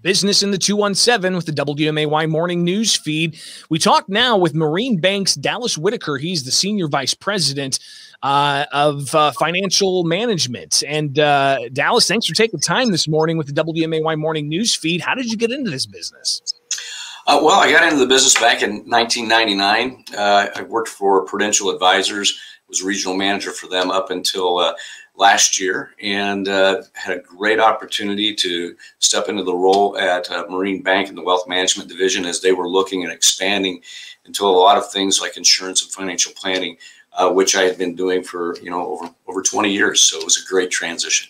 Business in the 217 with the WMAY morning news feed. We talk now with Marine Bank's Dallas Whittaker. He's the Senior Vice President of Financial Management. And Dallas, thanks for taking time this morning with the WMAY morning news feed. How did you get into this business? Well, I got into the business back in 1999. I worked for Prudential Advisors, was regional manager for them up until last year, and had a great opportunity to step into the role at Marine Bank in the wealth management division as they were looking at expanding into a lot of things like insurance and financial planning, which I had been doing for over 20 years. So it was a great transition.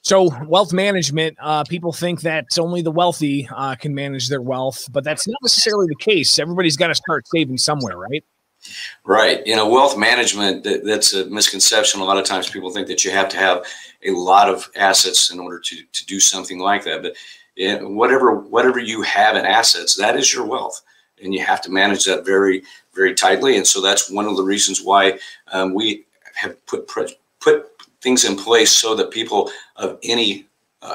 So wealth management, people think that only the wealthy can manage their wealth, but that's not necessarily the case. Everybody's got to start saving somewhere, right? Right. Wealth management, that's a misconception. A lot of times people think that you have to have a lot of assets in order to do something like that. But whatever you have in assets, that is your wealth. And you have to manage that very, very tightly. And so that's one of the reasons why we have put things in place so that people of any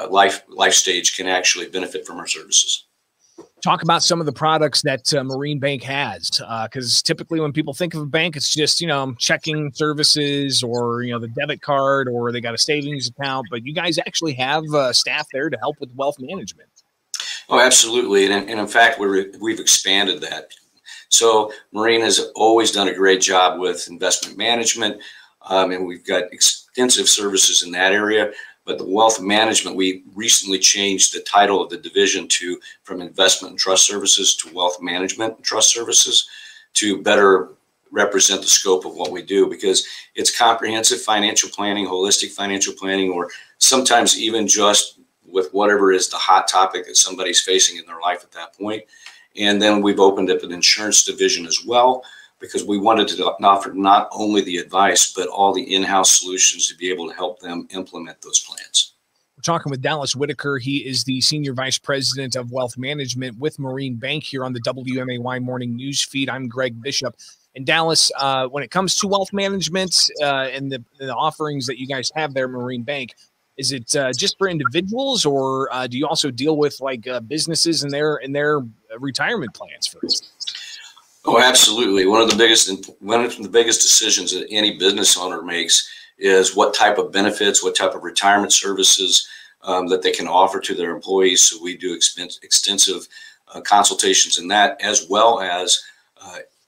life stage can actually benefit from our services. Talk about some of the products that Marine Bank has, because typically when people think of a bank, it's just, checking services or, the debit card, or they got a savings account, but you guys actually have staff there to help with wealth management. Oh, absolutely. And in fact, we've expanded that. So Marine has always done a great job with investment management, and we've got extensive services in that area. But the wealth management, we recently changed the title of the division from investment and trust services to wealth management and trust services to better represent the scope of what we do, because it's comprehensive financial planning, holistic financial planning, or sometimes even just with whatever is the hot topic that somebody's facing in their life at that point. And then we've opened up an insurance division as well, because we wanted to offer not only the advice, but all the in-house solutions to be able to help them implement those plans. We're talking with Dallas Whittaker. He is the Senior Vice President of Wealth Management with Marine Bank here on the WMAY morning news feed. I'm Greg Bishop. And Dallas, when it comes to wealth management and the offerings that you guys have there at Marine Bank, is it just for individuals, or do you also deal with businesses and their retirement plans for instance? Oh, absolutely. One of the biggest decisions that any business owner makes is what type of benefits, what type of retirement services that they can offer to their employees. So we do extensive consultations in that, as well as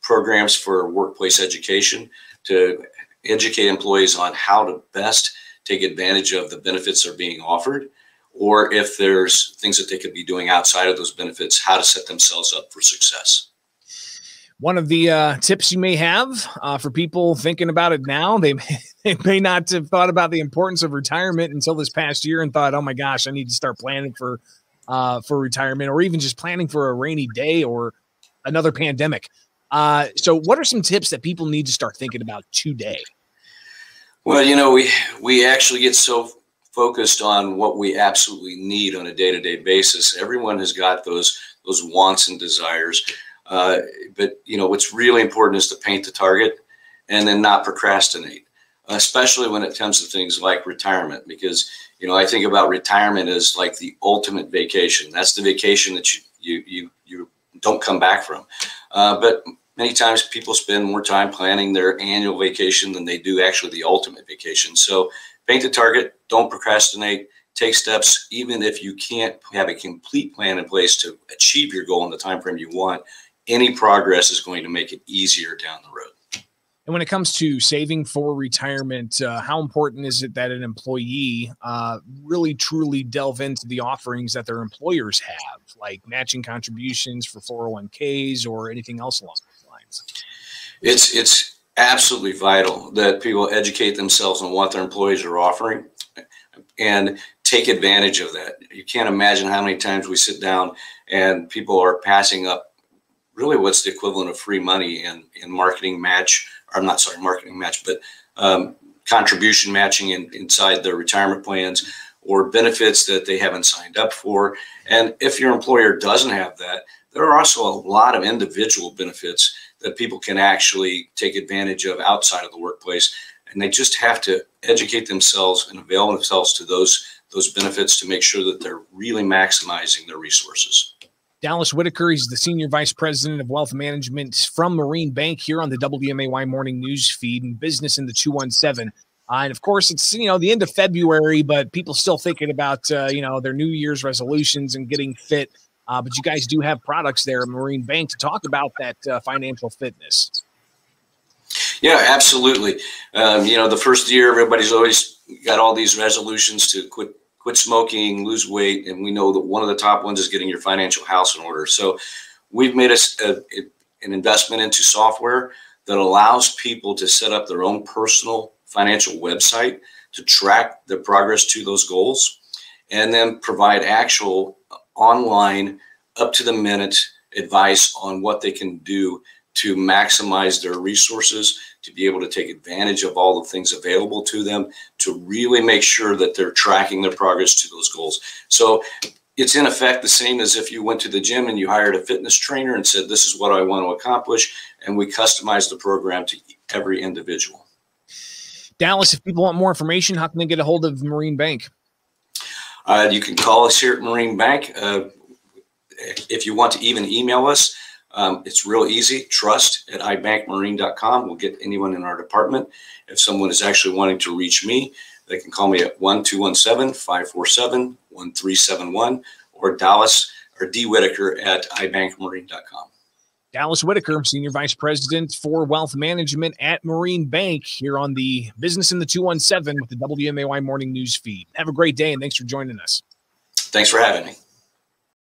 programs for workplace education to educate employees on how to best take advantage of the benefits that are being offered, or if there's things that they could be doing outside of those benefits, how to set themselves up for success. One of the tips you may have for people thinking about it now, they may not have thought about the importance of retirement until this past year and thought, oh my gosh, I need to start planning for retirement, or even just planning for a rainy day or another pandemic. So what are some tips that people need to start thinking about today? Well, we actually get so focused on what we absolutely need on a day-to-day basis. Everyone has got those wants and desires. But what's really important is to paint the target and then not procrastinate, especially when it comes to things like retirement, because, I think about retirement as like the ultimate vacation. That's the vacation that you don't come back from. But many times people spend more time planning their annual vacation than they do actually the ultimate vacation. So paint the target, don't procrastinate, take steps. Even if you can't have a complete plan in place to achieve your goal in the time frame you want, any progress is going to make it easier down the road. And when it comes to saving for retirement, how important is it that an employee really truly delve into the offerings that their employers have, like matching contributions for 401ks or anything else along those lines? It's absolutely vital that people educate themselves on what their employees are offering and take advantage of that. You can't imagine how many times we sit down and people are passing up really what's the equivalent of free money in marketing match, or not sorry, marketing match, but contribution matching inside their retirement plans, or benefits that they haven't signed up for. And if your employer doesn't have that, there are also a lot of individual benefits that people can actually take advantage of outside of the workplace. And they just have to educate themselves and avail themselves to those those benefits to make sure that they're really maximizing their resources. Dallas Whittaker, he's the Senior Vice President of Wealth Management from Marine Bank here on the WMAY Morning News Feed and Business in the 217. And of course, it's, the end of February, but people still thinking about, their New Year's resolutions and getting fit. But you guys do have products there at Marine Bank to talk about that financial fitness. Yeah, absolutely. The first year, everybody's always got all these resolutions to quit smoking, lose weight, and we know that one of the top ones is getting your financial house in order. So we've made an investment into software that allows people to set up their own personal financial website to track their progress to those goals, and then provide actual online, up-to-the-minute advice on what they can do to maximize their resources, to be able to take advantage of all the things available to them, to really make sure that they're tracking their progress to those goals. So it's in effect the same as if you went to the gym and you hired a fitness trainer and said, this is what I want to accomplish, and we customize the program to every individual. Dallas, if people want more information, how can they get a hold of Marine Bank? You can call us here at Marine Bank. If you want to even email us, it's real easy, trust@ibankmarine.com. We'll get anyone in our department. If someone is actually wanting to reach me, they can call me at 1-217-547-1371 or Dallas or D. Whittaker at ibankmarine.com. Dallas Whittaker, Senior Vice President for Wealth Management at Marine Bank, here on the Business in the 217 with the WMAY Morning News Feed. Have a great day, and thanks for joining us. Thanks for having me.